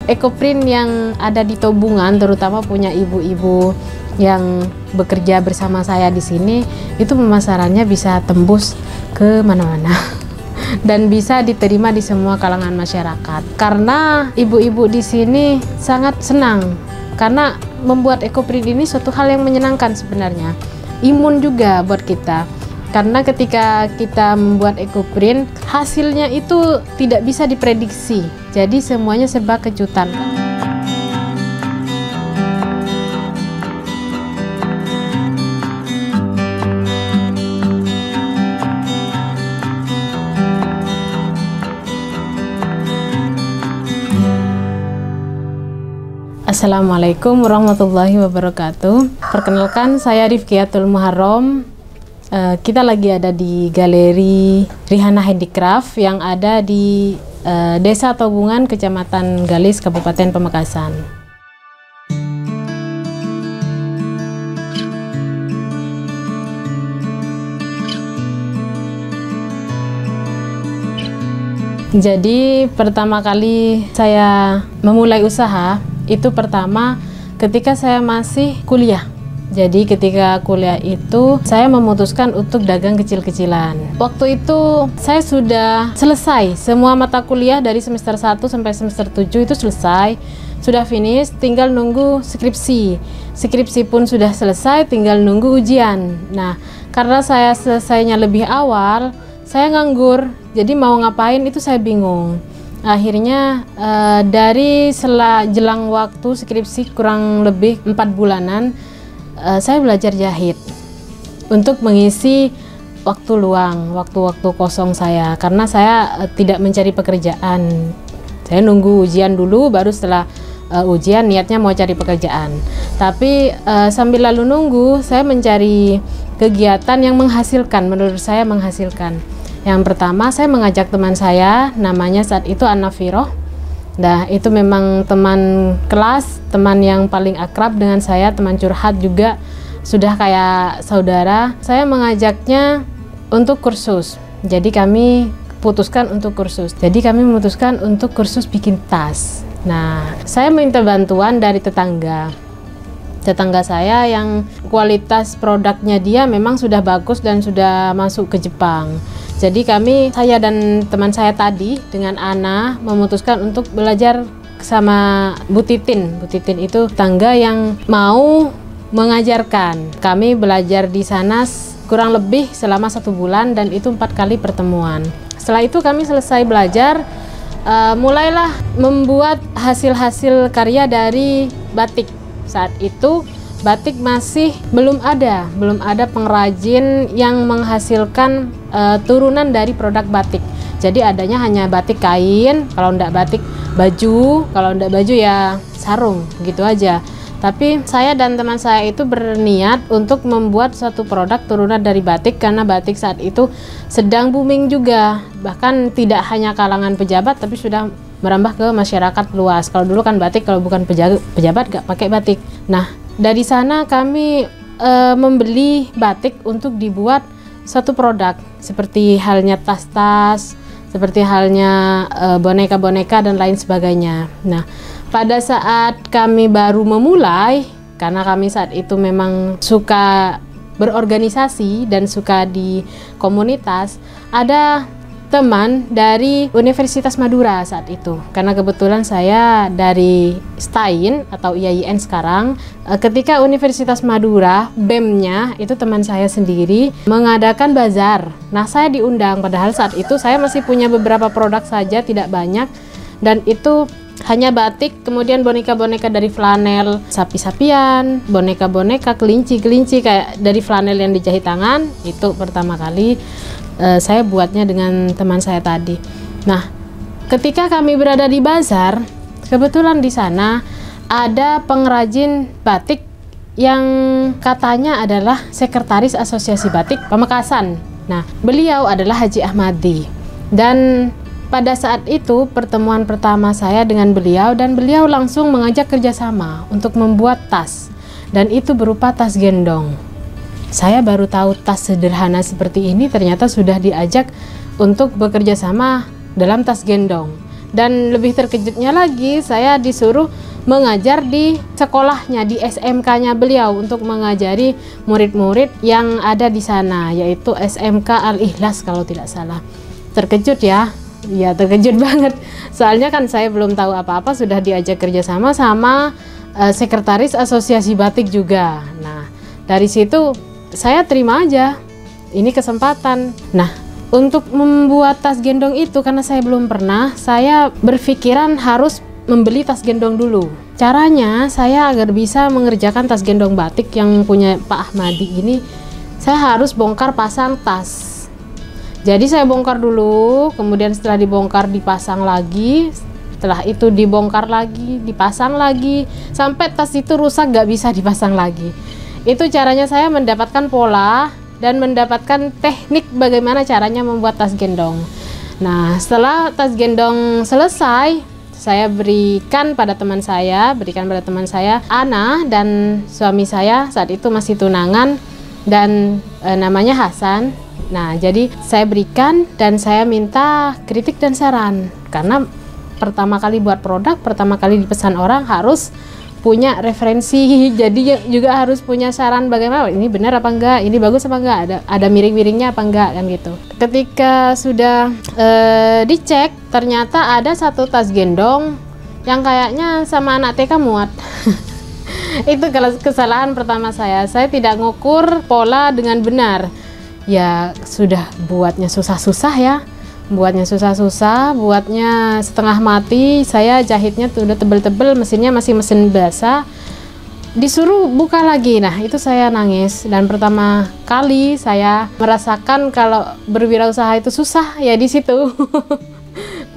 Ekoprint yang ada di Tobungan, terutama punya ibu-ibu yang bekerja bersama saya di sini, itu pemasarannya bisa tembus ke mana-mana dan bisa diterima di semua kalangan masyarakat. Karena ibu-ibu di sini sangat senang karena membuat ekoprint ini suatu hal yang menyenangkan sebenarnya. Imun juga buat kita. Karena ketika kita membuat ekoprint, hasilnya itu tidak bisa diprediksi. Jadi semuanya serba kejutan. Assalamualaikum warahmatullahi wabarakatuh. Perkenalkan, saya Rifkiatul Muharram. Kita lagi ada di Galeri Rihana Handicraft yang ada di Desa Tobungan, Kecamatan Galis, Kabupaten Pamekasan. Jadi pertama kali saya memulai usaha itu pertama ketika saya masih kuliah. Jadi ketika kuliah itu saya memutuskan untuk dagang kecil-kecilan. Waktu itu saya sudah selesai semua mata kuliah dari semester 1 sampai semester 7 itu selesai. Sudah finish, tinggal nunggu skripsi. Skripsi pun sudah selesai, tinggal nunggu ujian. Nah, karena saya selesainya lebih awal, saya nganggur. Jadi mau ngapain itu saya bingung. Akhirnya dari jelang waktu skripsi kurang lebih 4 bulanan, saya belajar jahit untuk mengisi waktu luang, waktu-waktu kosong saya, karena saya tidak mencari pekerjaan. Saya nunggu ujian dulu, baru setelah ujian niatnya mau cari pekerjaan. Tapi sambil lalu nunggu, saya mencari kegiatan yang menghasilkan, menurut saya menghasilkan. Yang pertama, saya mengajak teman saya, namanya saat itu Anafiroh. Nah, itu memang teman kelas, teman yang paling akrab dengan saya, teman curhat juga, sudah kayak saudara. Saya mengajaknya untuk kursus. Jadi kami putuskan untuk kursus. Jadi kami memutuskan untuk kursus bikin tas. Nah, saya minta bantuan dari tetangga saya yang kualitas produknya dia memang sudah bagus dan sudah masuk ke Jepang. Jadi saya dan teman saya tadi dengan Ana memutuskan untuk belajar sama Bu Titin. Bu Titin itu tetangga yang mau mengajarkan. Kami belajar di sana kurang lebih selama 1 bulan dan itu 4 kali pertemuan. Setelah itu kami selesai belajar, mulailah membuat hasil-hasil karya dari batik. Saat itu batik masih belum ada pengrajin yang menghasilkan turunan dari produk batik. Jadi adanya hanya batik kain, kalau enggak batik baju, kalau enggak baju ya sarung, gitu aja. Tapi saya dan teman saya itu berniat untuk membuat satu produk turunan dari batik karena batik saat itu sedang booming juga. Bahkan tidak hanya kalangan pejabat tapi sudah merambah ke masyarakat luas. Kalau dulu kan batik kalau bukan pejabat gak pakai batik. Nah, dari sana kami membeli batik untuk dibuat satu produk seperti halnya tas-tas, seperti halnya boneka-boneka dan lain sebagainya. Nah, pada saat kami baru memulai, karena kami saat itu memang suka berorganisasi dan suka di komunitas, ada teman dari Universitas Madura saat itu, karena kebetulan saya dari STAIN atau IAIN sekarang. Ketika Universitas Madura, BEM-nya itu teman saya sendiri mengadakan bazar. Nah, saya diundang, padahal saat itu saya masih punya beberapa produk saja, tidak banyak, dan itu hanya batik, kemudian boneka-boneka dari flanel, sapi-sapian, boneka-boneka, kelinci-kelinci kayak dari flanel yang dijahit tangan. Itu pertama kali saya buatnya dengan teman saya tadi. Nah, ketika kami berada di bazar, kebetulan di sana ada pengrajin batik yang katanya adalah sekretaris Asosiasi Batik Pamekasan. Nah, beliau adalah Haji Ahmadi. Dan pada saat itu pertemuan pertama saya dengan beliau, dan beliau langsung mengajak kerjasama untuk membuat tas. Dan itu berupa tas gendong. Saya baru tahu tas sederhana seperti ini ternyata sudah diajak untuk bekerja sama dalam tas gendong. Dan lebih terkejutnya lagi, saya disuruh mengajar di sekolahnya, di SMK-nya beliau untuk mengajari murid-murid yang ada di sana, yaitu SMK Al-Ikhlas kalau tidak salah. Terkejut ya, ya terkejut banget. Soalnya kan saya belum tahu apa-apa, sudah diajak kerjasama sama sekretaris asosiasi batik juga. Nah, dari situ saya terima aja, ini kesempatan. Nah, untuk membuat tas gendong itu, karena saya belum pernah, saya berpikiran harus membeli tas gendong dulu. Caranya saya agar bisa mengerjakan tas gendong batik yang punya Pak Ahmadi ini, saya harus bongkar pasang tas. Jadi saya bongkar dulu, kemudian setelah dibongkar dipasang lagi, setelah itu dibongkar lagi, dipasang lagi, sampai tas itu rusak gak bisa dipasang lagi. Itu caranya saya mendapatkan pola dan mendapatkan teknik bagaimana caranya membuat tas gendong. Nah, setelah tas gendong selesai, saya berikan pada teman saya, Ana, dan suami saya saat itu masih tunangan dan namanya Hasan. Nah, jadi saya berikan dan saya minta kritik dan saran, karena pertama kali buat produk, pertama kali dipesan orang harus punya referensi, jadi juga harus punya saran bagaimana ini benar apa enggak, ini bagus apa enggak, ada miring-miringnya apa enggak, kan gitu. Ketika sudah dicek, ternyata ada satu tas gendong yang kayaknya sama anak TK muat. Itu kesalahan pertama saya tidak ngukur pola dengan benar. Ya sudah buatnya susah-susah ya. Buatnya setengah mati. Saya jahitnya tuh udah tebel-tebel, mesinnya masih mesin basah, disuruh buka lagi. Nah, itu saya nangis, dan pertama kali saya merasakan kalau berwirausaha itu susah ya di situ.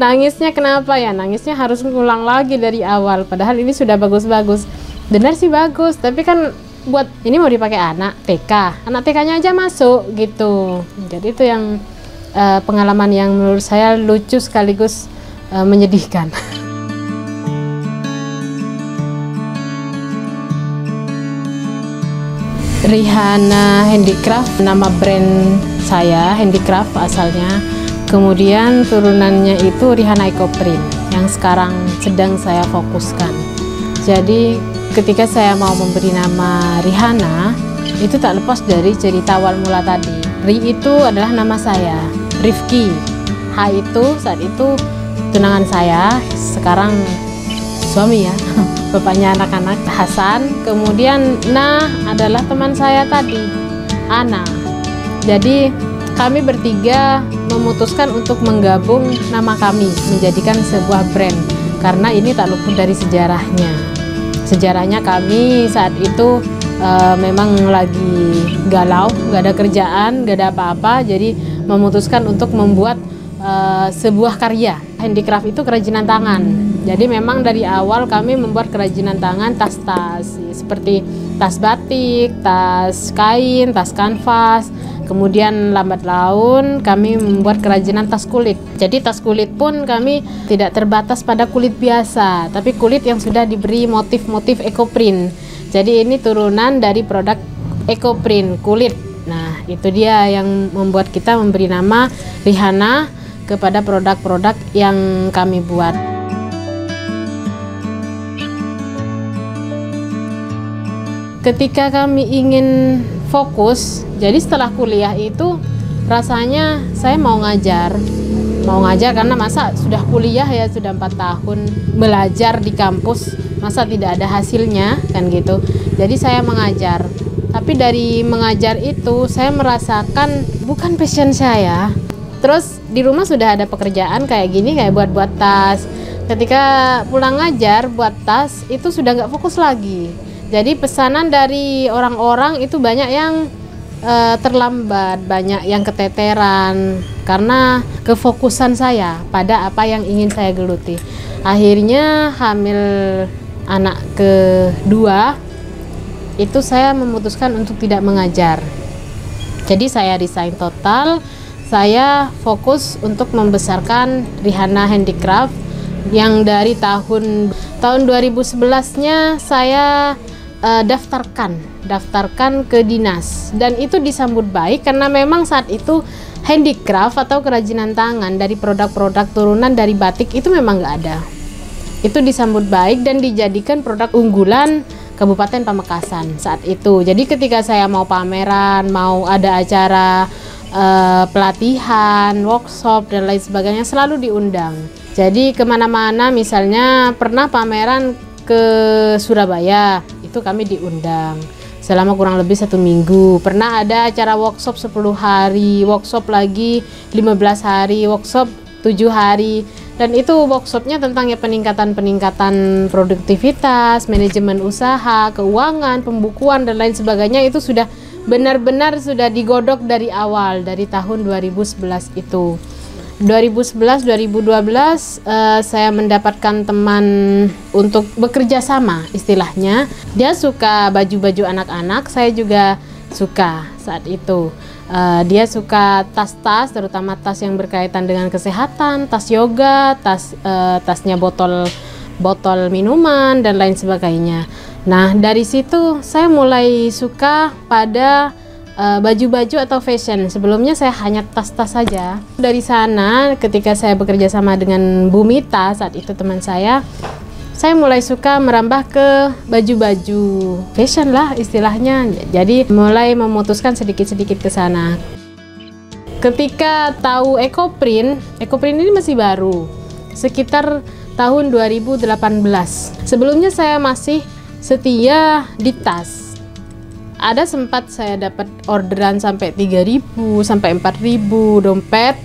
Nangisnya kenapa ya? Nangisnya harus ngulang lagi dari awal, padahal ini sudah bagus-bagus. Benar sih bagus, tapi kan buat ini mau dipakai anak TK-nya aja masuk gitu. Jadi itu yang pengalaman yang menurut saya lucu sekaligus menyedihkan. Rihana Handicraft, nama brand saya, Handicraft asalnya. Kemudian turunannya itu Rihana Ecoprint yang sekarang sedang saya fokuskan. Jadi ketika saya mau memberi nama Rihana, itu tak lepas dari cerita awal mula tadi. Ri itu adalah nama saya, Rifki. H itu saat itu tunangan saya, sekarang suami ya, bapaknya anak-anak, Hasan. Kemudian Na adalah teman saya tadi, Ana. Jadi kami bertiga memutuskan untuk menggabung nama kami menjadikan sebuah brand, karena ini tak luput dari sejarahnya. Sejarahnya kami saat itu memang lagi galau, gak ada kerjaan, gak ada apa-apa, jadi memutuskan untuk membuat sebuah karya. Handicraft itu kerajinan tangan, jadi memang dari awal kami membuat kerajinan tangan, tas-tas seperti tas batik, tas kain, tas kanvas. Kemudian lambat laun kami membuat kerajinan tas kulit. Jadi tas kulit pun kami tidak terbatas pada kulit biasa, tapi kulit yang sudah diberi motif-motif ecoprint. Jadi ini turunan dari produk Ecoprint kulit. Nah, itu dia yang membuat kita memberi nama Rihana kepada produk-produk yang kami buat. Ketika kami ingin fokus, jadi setelah kuliah itu rasanya saya mau ngajar karena masa sudah kuliah ya, sudah 4 tahun belajar di kampus, masa tidak ada hasilnya kan gitu. Jadi saya mengajar, tapi dari mengajar itu saya merasakan bukan passion saya. Terus di rumah sudah ada pekerjaan kayak gini, kayak buat tas. Ketika pulang ngajar buat tas itu sudah nggak fokus lagi. Jadi pesanan dari orang-orang itu banyak yang terlambat, banyak yang keteteran karena kefokusan saya pada apa yang ingin saya geluti. Akhirnya hamil anak kedua itu saya memutuskan untuk tidak mengajar. Jadi saya resign total, saya fokus untuk membesarkan Rihana Handicraft yang dari tahun 2011-nya saya daftarkan ke dinas, dan itu disambut baik karena memang saat itu handicraft atau kerajinan tangan dari produk-produk turunan dari batik itu memang nggak ada. Itu disambut baik dan dijadikan produk unggulan Kabupaten Pamekasan saat itu. Jadi ketika saya mau pameran, mau ada acara pelatihan, workshop dan lain sebagainya, selalu diundang. Jadi kemana-mana, misalnya pernah pameran ke Surabaya, itu kami diundang selama kurang lebih 1 minggu. Pernah ada acara workshop 10 hari, workshop lagi 15 hari, workshop 7 hari. Dan itu workshopnya tentang ya peningkatan produktivitas, manajemen usaha, keuangan, pembukuan dan lain sebagainya. Itu sudah benar-benar sudah digodok dari awal, dari tahun 2011 itu. 2011-2012 saya mendapatkan teman untuk bekerja sama istilahnya. Dia suka baju-baju anak-anak, saya juga suka saat itu. Dia suka tas-tas, terutama tas yang berkaitan dengan kesehatan, tas yoga, tasnya botol minuman dan lain sebagainya. Nah, dari situ saya mulai suka pada baju-baju atau fashion. Sebelumnya saya hanya tas-tas saja. Dari sana ketika saya bekerja sama dengan Bu Mita, saat itu teman saya mulai suka merambah ke baju-baju fashion lah istilahnya. Jadi mulai memutuskan sedikit-sedikit ke sana. Ketika tahu Ecoprint ini masih baru, sekitar tahun 2018. Sebelumnya saya masih setia di tas. Ada sempat saya dapat orderan sampai 3.000 sampai 4.000 dompet,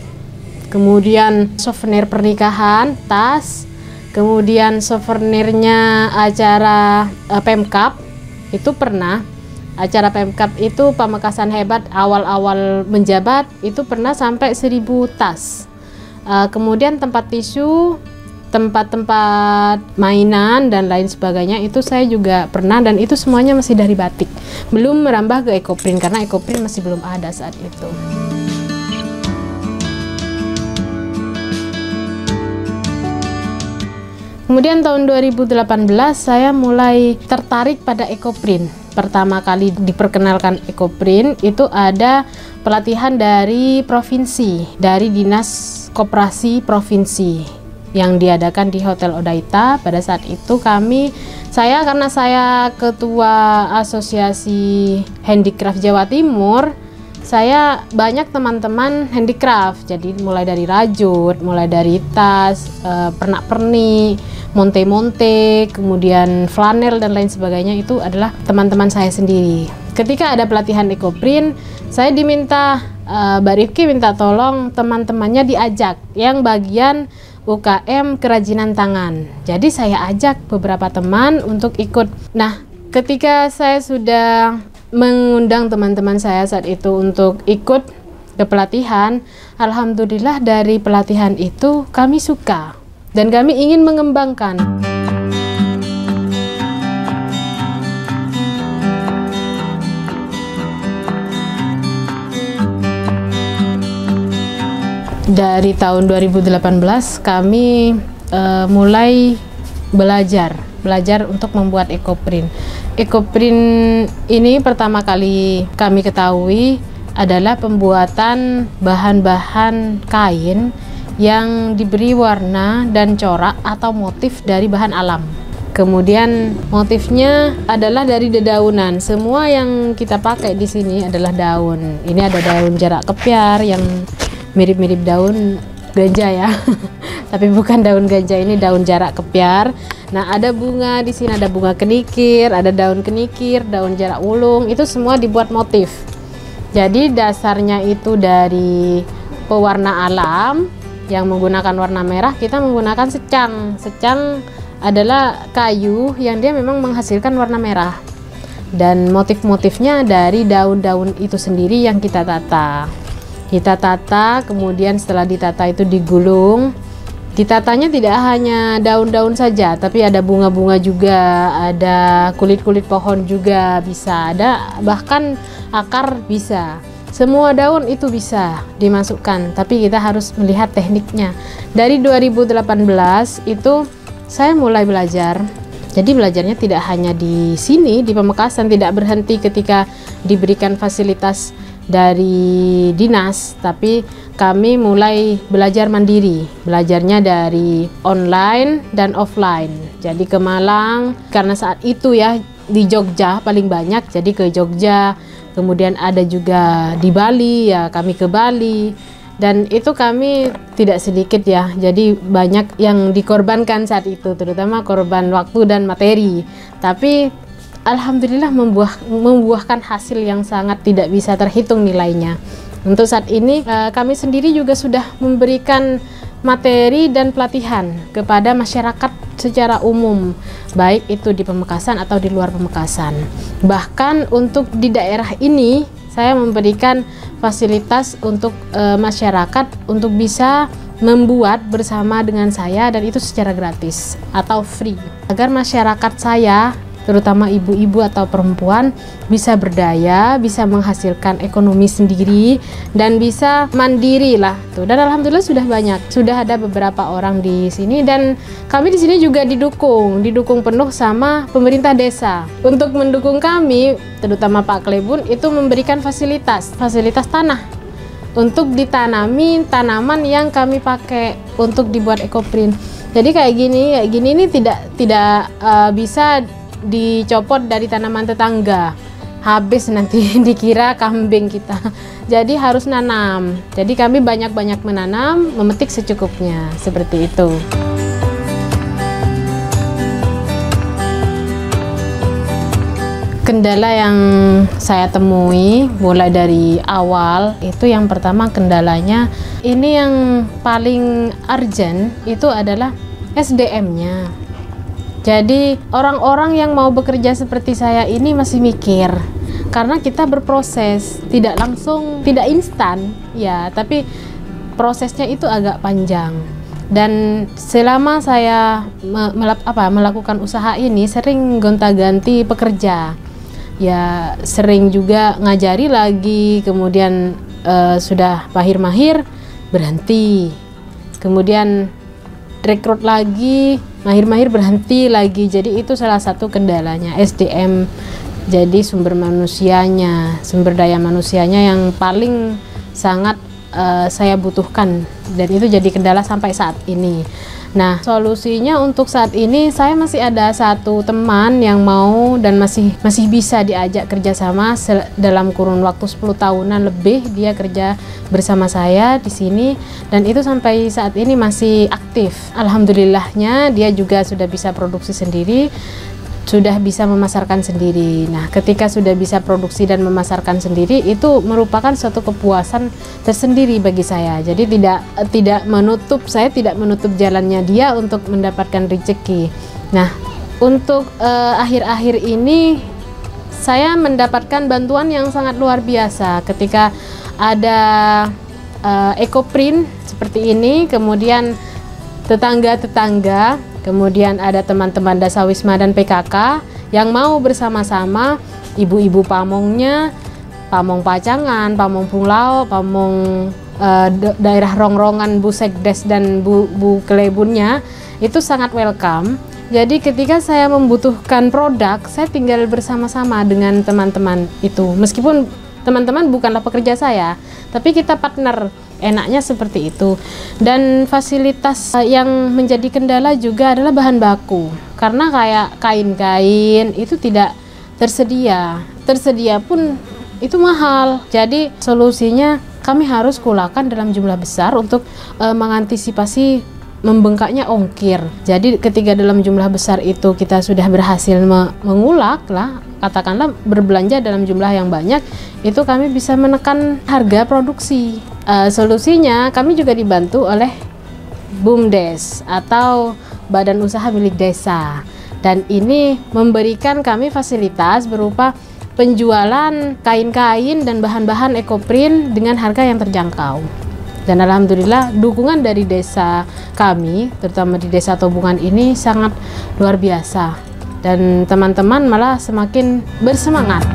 kemudian souvenir pernikahan, tas, kemudian souvenirnya acara Pemkab. Itu pernah acara Pemkab itu Pamekasan Hebat awal-awal menjabat, itu pernah sampai 1.000 tas. Kemudian tempat tisu, tempat-tempat mainan dan lain sebagainya itu saya juga pernah, dan itu semuanya masih dari batik, belum merambah ke Ecoprint karena Ecoprint masih belum ada saat itu. Kemudian tahun 2018 saya mulai tertarik pada Ecoprint. Pertama kali diperkenalkan Ecoprint itu ada pelatihan dari provinsi, dari Dinas Koperasi Provinsi yang diadakan di Hotel Odaita. Pada saat itu karena saya ketua Asosiasi Handicraft Jawa Timur, saya banyak teman-teman handicraft. Jadi mulai dari rajut, mulai dari tas, pernak-pernik, monte-monte, kemudian flanel dan lain sebagainya, itu adalah teman-teman saya sendiri. Ketika ada pelatihan Ecoprint, saya diminta, Mbak Rifki minta tolong teman-temannya diajak yang bagian UKM kerajinan tangan. Jadi saya ajak beberapa teman untuk ikut. Nah, ketika saya sudah mengundang teman-teman saya saat itu untuk ikut ke pelatihan, alhamdulillah dari pelatihan itu kami suka dan kami ingin mengembangkan. Dari tahun 2018 kami mulai belajar untuk membuat Ecoprint. Ecoprint ini pertama kali kami ketahui adalah pembuatan bahan-bahan kain yang diberi warna dan corak atau motif dari bahan alam. Kemudian motifnya adalah dari dedaunan. Semua yang kita pakai di sini adalah daun. Ini ada daun jarak kepiar yang mirip-mirip daun ganja ya. Tapi bukan daun ganja, ini daun jarak kepiar. Nah, ada bunga di sini, ada bunga kenikir, ada daun kenikir, daun jarak ulung, itu semua dibuat motif. Jadi dasarnya itu dari pewarna alam yang menggunakan warna merah, kita menggunakan secang. Secang adalah kayu yang dia memang menghasilkan warna merah. Dan motif-motifnya dari daun-daun itu sendiri yang kita tata. Kita tata, kemudian setelah ditata itu digulung. Ditatanya tidak hanya daun-daun saja, tapi ada bunga-bunga juga, ada kulit-kulit pohon juga bisa, ada bahkan akar bisa. Semua daun itu bisa dimasukkan, tapi kita harus melihat tekniknya. Dari 2018 itu saya mulai belajar Jadi belajarnya tidak hanya di sini, di Pamekasan, tidak berhenti ketika diberikan fasilitas dari dinas, tapi kami mulai belajar mandiri. Belajarnya dari online dan offline. Jadi ke Malang, karena saat itu ya di Jogja paling banyak, jadi ke Jogja. Kemudian ada juga di Bali, ya kami ke Bali. Dan itu kami tidak sedikit ya, jadi banyak yang dikorbankan saat itu, terutama korban waktu dan materi. Tapi alhamdulillah membuahkan hasil yang sangat tidak bisa terhitung nilainya. Untuk saat ini kami sendiri juga sudah memberikan materi dan pelatihan kepada masyarakat secara umum, baik itu di Pamekasan atau di luar Pamekasan. Bahkan untuk di daerah ini saya memberikan fasilitas untuk masyarakat untuk bisa membuat bersama dengan saya, dan itu secara gratis atau free, agar masyarakat saya, terutama ibu-ibu atau perempuan, bisa berdaya, bisa menghasilkan ekonomi sendiri, dan bisa mandiri lah tuh. Dan alhamdulillah sudah banyak, sudah ada beberapa orang di sini, dan kami di sini juga didukung penuh sama pemerintah desa. Untuk mendukung kami, terutama Pak Klebun, itu memberikan fasilitas tanah untuk ditanami tanaman yang kami pakai untuk dibuat ekoprint. Jadi kayak gini ini tidak bisa dicopot dari tanaman tetangga, habis nanti dikira kambing kita. Jadi harus nanam. Jadi kami banyak-banyak menanam, memetik secukupnya, seperti itu. Kendala yang saya temui mulai dari awal itu, yang pertama kendalanya ini yang paling urgent itu adalah SDM-nya. Jadi orang-orang yang mau bekerja seperti saya ini masih mikir, karena kita berproses, tidak langsung, tidak instan ya, tapi prosesnya itu agak panjang. Dan selama saya melakukan usaha ini, sering gonta-ganti pekerja ya, sering juga ngajari lagi, kemudian sudah mahir-mahir berhenti, kemudian rekrut lagi, mahir-mahir berhenti lagi. Jadi itu salah satu kendalanya, SDM. Jadi sumber daya manusianya yang paling sangat saya butuhkan, dan itu jadi kendala sampai saat ini. Nah, solusinya untuk saat ini, saya masih ada satu teman yang mau dan masih bisa diajak kerjasama dalam kurun waktu 10 tahunan lebih. Dia kerja bersama saya di sini, dan itu sampai saat ini masih aktif. Alhamdulillahnya dia juga sudah bisa produksi sendiri, sudah bisa memasarkan sendiri. Nah, ketika sudah bisa produksi dan memasarkan sendiri, itu merupakan suatu kepuasan tersendiri bagi saya. Jadi saya tidak menutup jalannya dia untuk mendapatkan rezeki. Nah, untuk akhir-akhir ini saya mendapatkan bantuan yang sangat luar biasa ketika ada ekoprint seperti ini, kemudian tetangga-tetangga, kemudian ada teman-teman Dasawisma dan PKK yang mau bersama-sama, ibu-ibu pamongnya, pamong Pacangan, pamong Punglao, pamong daerah Rongrongan, Bu Sekdes dan Bu Klebunnya, itu sangat welcome. Jadi ketika saya membutuhkan produk, saya tinggal bersama-sama dengan teman-teman itu. Meskipun teman-teman bukanlah pekerja saya, tapi kita partner. Enaknya seperti itu. Dan fasilitas yang menjadi kendala juga adalah bahan baku, karena kayak kain-kain itu tidak tersedia pun itu mahal. Jadi solusinya kami harus kulakan dalam jumlah besar untuk mengantisipasi membengkaknya ongkir. Jadi ketika dalam jumlah besar itu kita sudah berhasil mengulak lah, katakanlah berbelanja dalam jumlah yang banyak, itu kami bisa menekan harga produksi. Solusinya kami juga dibantu oleh BUMDes atau Badan Usaha Milik Desa, dan ini memberikan kami fasilitas berupa penjualan kain-kain dan bahan-bahan ekoprint dengan harga yang terjangkau. Dan alhamdulillah dukungan dari desa kami, terutama di Desa Tobungan ini, sangat luar biasa, dan teman-teman malah semakin bersemangat.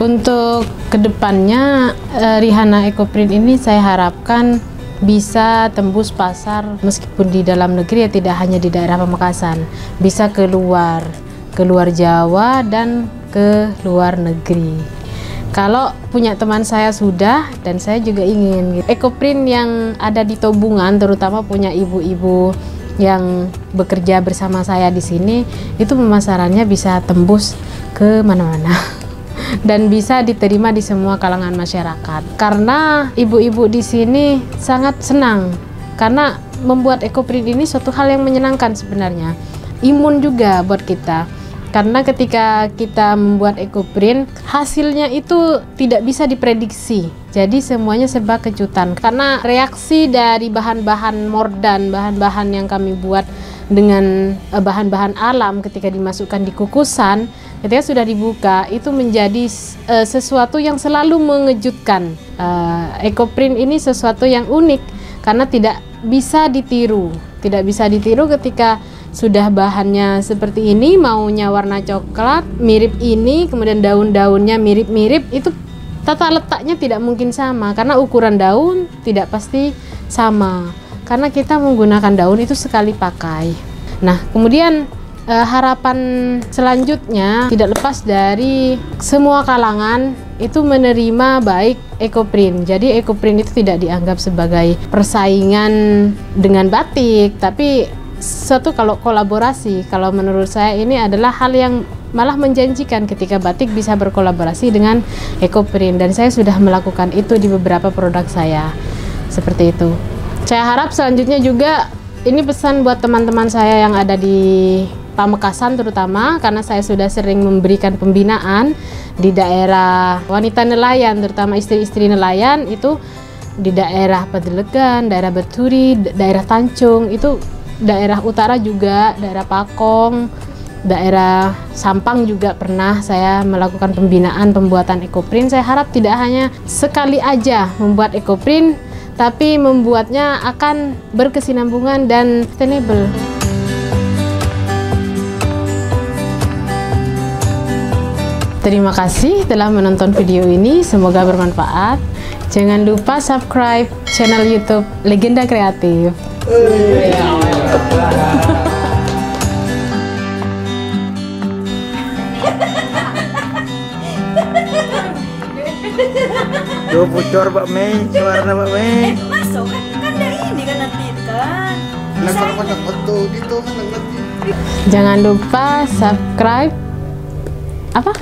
Untuk kedepannya Rihana Ecoprint ini saya harapkan bisa tembus pasar meskipun di dalam negeri ya, tidak hanya di daerah Pamekasan, bisa keluar Jawa dan ke luar negeri. Kalau punya teman saya sudah, dan saya juga ingin Ecoprint yang ada di Tobungan, terutama punya ibu-ibu yang bekerja bersama saya di sini, itu pemasarannya bisa tembus ke mana-mana dan bisa diterima di semua kalangan masyarakat. Karena ibu-ibu di sini sangat senang karena membuat Ecoprint ini suatu hal yang menyenangkan sebenarnya. Imun juga buat kita. Karena ketika kita membuat Ecoprint, hasilnya itu tidak bisa diprediksi. Jadi semuanya serba kejutan. Karena reaksi dari bahan-bahan mordan, bahan-bahan yang kami buat dengan bahan-bahan alam ketika dimasukkan di kukusan, ketika sudah dibuka, itu menjadi sesuatu yang selalu mengejutkan. Ecoprint ini sesuatu yang unik karena tidak bisa ditiru. Tidak bisa ditiru ketika sudah bahannya seperti ini, maunya warna coklat, mirip ini, kemudian daun-daunnya mirip-mirip, itu tata letaknya tidak mungkin sama karena ukuran daun tidak pasti sama karena kita menggunakan daun itu sekali pakai. Nah, kemudian harapan selanjutnya tidak lepas dari semua kalangan itu menerima baik Ecoprint. Jadi Ecoprint itu tidak dianggap sebagai persaingan dengan batik, tapi suatu kalau kolaborasi. Kalau menurut saya ini adalah hal yang malah menjanjikan ketika batik bisa berkolaborasi dengan Ecoprint, dan saya sudah melakukan itu di beberapa produk saya seperti itu. Saya harap selanjutnya juga ini pesan buat teman-teman saya yang ada di Pamekasan terutama, karena saya sudah sering memberikan pembinaan di daerah wanita nelayan, terutama istri-istri nelayan itu di daerah Padelegan, daerah Beturi, daerah Tancung, itu daerah utara juga, daerah Pakong, daerah Sampang juga pernah saya melakukan pembinaan pembuatan Ecoprint. Saya harap tidak hanya sekali aja membuat Ecoprint, tapi membuatnya akan berkesinambungan dan sustainable. Terima kasih telah menonton video ini, semoga bermanfaat. Jangan lupa subscribe channel YouTube Legenda Kreatif. Tuh bocor Mbak Mei, suaranya Mbak Mei. Masuk kan dari ini kan nanti kan. Lempar pada foto gitu kan nanti. Jangan lupa subscribe apa?